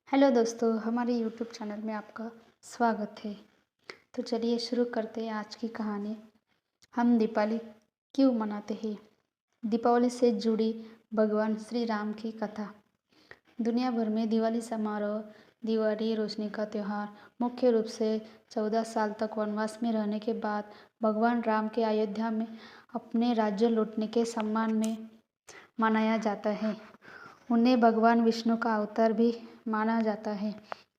Hello दोस्तों, हमारे YouTube channel में आपका स्वागत है। तो चलिए शुरू करते हैं आज की कहानी। हम दीपावली क्यों मनाते हैं? दीपावली से जुड़ी भगवान श्री राम की कथा। दुनिया भर में दिवाली समारोह, दिवाली रोशनी का त्यौहार, मुख्य रूप से 14 साल तक वनवास में रहने के बाद भगवान राम के अयोध्या में अपने राज्य लौटने के सम्मान में मनाया जाता है। उन्हें भगवान विष्णु का अवतार भी माना जाता है,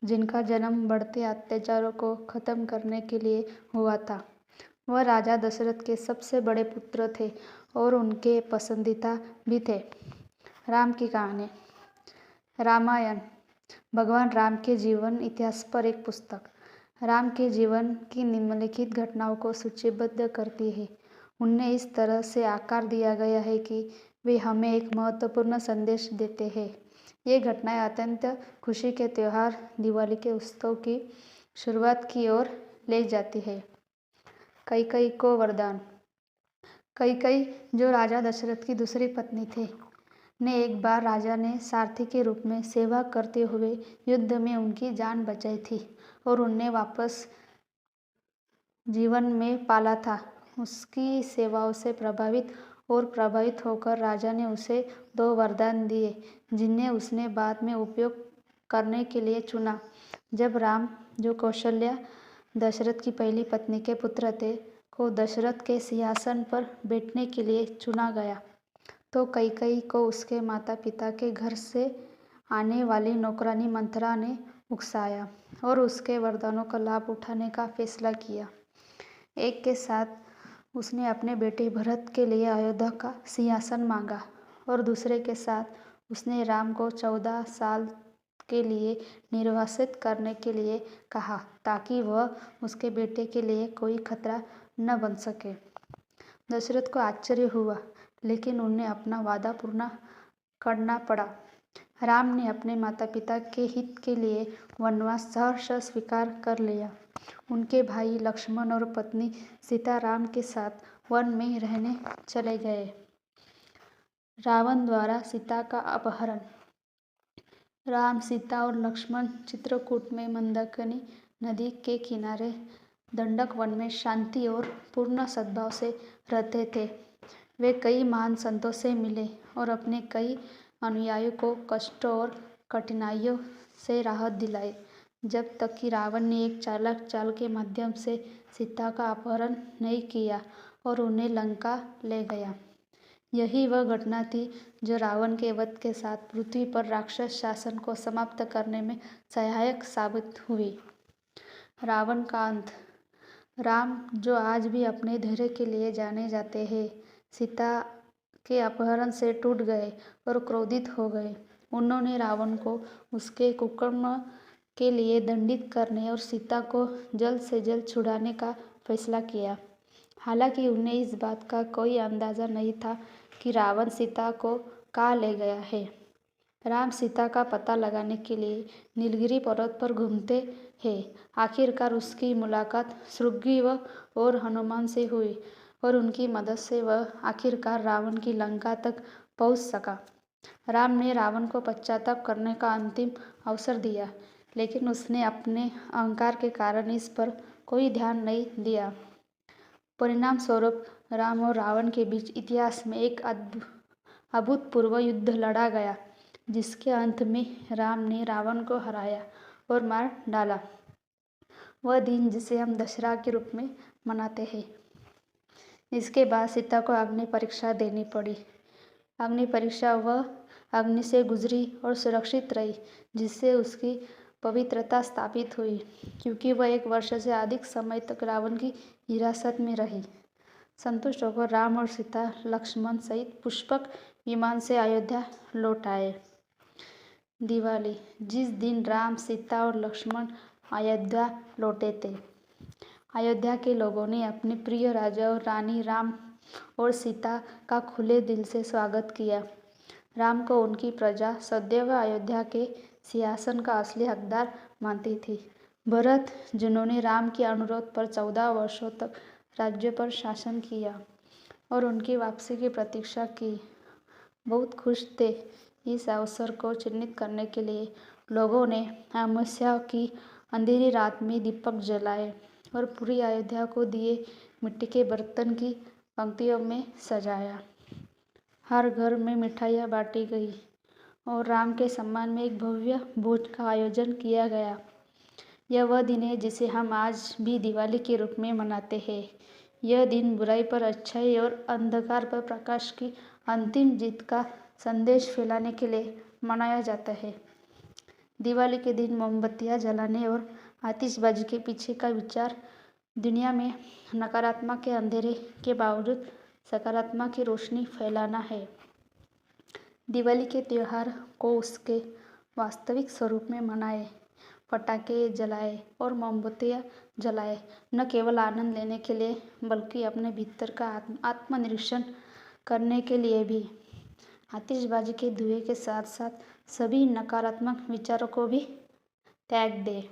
जिनका जन्म बढ़ते अत्याचारों को खत्म करने के लिए हुआ था। वह राजा दशरथ के सबसे बड़े पुत्र थे और उनके पसंदीदा भी थे। राम की कहानी। रामायण भगवान राम के जीवन इतिहास पर एक पुस्तक। राम के जीवन की निम्नलिखित घटनाओं को सूचीबद्ध करती है। उन्हें इस तरह से आकार दिया गया है कि वे हमें एक महत्वपूर्ण संदेश देते हैं। ये घटनाएं अत्यंत खुशी के त्यौहार दिवाली के उत्सव की शुरुआत की ओर ले जाती है। कैकेयी को वरदान। कैकेयी, जो राजा दशरथ की दूसरी पत्नी थे, ने एक बार राजा ने सारथी के रूप में सेवा करते हुए युद्ध में उनकी जान बचाई थी और उन्हें वापस जीवन में पाला था। उसकी सेवाओं से प्रभावित होकर राजा ने उसे 2 वरदान दिए, जिन्हें उसने बाद में उपयोग करने के लिए चुना। जब राम, जो कौशल्या, दशरथ की पहली पत्नी के पुत्र थे, को दशरथ के सिंहासन पर बैठने के लिए चुना गया, तो कैकेयी को उसके माता पिता के घर से आने वाली नौकरानी मंथरा ने उकसाया और उसके वरदानों का लाभ उठाने का फैसला किया। एक के साथ उसने अपने बेटे भरत के लिए अयोध्या का सिंहासन मांगा और दूसरे के साथ उसने राम को 14 साल के लिए निर्वासित करने के लिए कहा, ताकि वह उसके बेटे के लिए कोई खतरा न बन सके। दशरथ को आश्चर्य हुआ, लेकिन उन्हें अपना वादा पूरा करना पड़ा। राम ने अपने माता पिता के हित के लिए वनवास सहर्ष स्वीकार कर लिया। उनके भाई लक्ष्मण और पत्नी सीता राम के साथ वन में रहने चले गए। रावण द्वारा सीता का अपहरण। राम, सीता और लक्ष्मण चित्रकूट में मंदाकिनी नदी के किनारे दंडक वन में शांति और पूर्ण सद्भाव से रहते थे। वे कई महान संतों से मिले और अपने कई अनुयायियों को कष्टों और कठिनाइयों से राहत दिलाई, जब तक कि रावण ने एक चालाक चाल के माध्यम से सीता का अपहरण नहीं किया और उन्हें लंका ले गया। यही वह घटना थी जो रावण के वध के साथ पृथ्वी पर राक्षस शासन को समाप्त करने में सहायक साबित हुई। रावण का अंत। राम, जो आज भी अपने धैर्य के लिए जाने जाते हैं, सीता के अपहरण से टूट गए और क्रोधित हो गए। उन्होंने रावण को उसके कुकर्म के लिए दंडित करने और सीता को जल्द से जल्द छुड़ाने का फैसला किया। हालांकि उन्हें इस बात का कोई अंदाजा नहीं था कि रावण सीता को कहाँ ले गया है। राम सीता का पता लगाने के लिए नीलगिरी पर्वत पर घूमते हैं। आखिरकार उसकी मुलाकात सुग्रीव और हनुमान से हुई और उनकी मदद से वह आखिरकार रावण की लंका तक पहुंच सका। राम ने रावण को पश्चाताप करने का अंतिम अवसर दिया, लेकिन उसने अपने अहंकार के कारण इस पर कोई ध्यान नहीं दिया। परिणाम स्वरूप राम और रावण के बीच इतिहास में एक अभूतपूर्व युद्ध लड़ा गया, जिसके अंत में राम ने रावण को हराया और मार डाला। वह दिन जिसे हम दशहरा के रूप में मनाते हैं। इसके बाद सीता को अग्नि परीक्षा देनी पड़ी। अग्नि परीक्षा वह अग्नि से गुजरी और सुरक्षित रही, जिससे उसकी पवित्रता स्थापित हुई, क्योंकि वह 1 वर्ष से अधिक समय तक रावण की हिरासत में रही। संतुष्ट होकर राम और सीता लक्ष्मण सहित पुष्पक विमान से अयोध्या लौट आए। दिवाली, जिस दिन राम, सीता और लक्ष्मण अयोध्या लौटे थे, अयोध्या के लोगों ने अपने प्रिय राजा और रानी राम और सीता का खुले दिल से स्वागत किया। राम को उनकी प्रजा सदैव अयोध्या के सिंहासन का असली हकदार मानती थी। भरत, जिन्होंने राम के अनुरोध पर 14 वर्षों तक राज्य पर शासन किया और उनकी वापसी की प्रतीक्षा की, बहुत खुश थे। इस अवसर को चिन्हित करने के लिए लोगों ने अमावस्या की अंधेरी रात में दीपक जलाए और पूरी अयोध्या को दिए मिट्टी के बर्तन की पंक्तियों में सजाया। हर घर में मिठाइयाँ बांटी गई और राम के सम्मान में एक भव्य भोज का आयोजन किया गया। यह वह दिन है जिसे हम आज भी दिवाली के रूप में मनाते हैं। यह दिन बुराई पर अच्छाई और अंधकार पर प्रकाश की अंतिम जीत का संदेश फैलाने के लिए मनाया जाता है। दिवाली के दिन मोमबत्तियां जलाने और आतिशबाजी के पीछे का विचार दुनिया में नकारात्मक के अंधेरे के बावजूद सकारात्मक की रोशनी फैलाना है। दिवाली के त्यौहार को उसके वास्तविक स्वरूप में मनाएं, पटाखे जलाएं और मोमबत्तियां जलाएं, न केवल आनंद लेने के लिए बल्कि अपने भीतर का आत्मनिरीक्षण करने के लिए भी। आतिशबाजी के धुएं के साथ साथ सभी नकारात्मक विचारों को भी त्याग दें।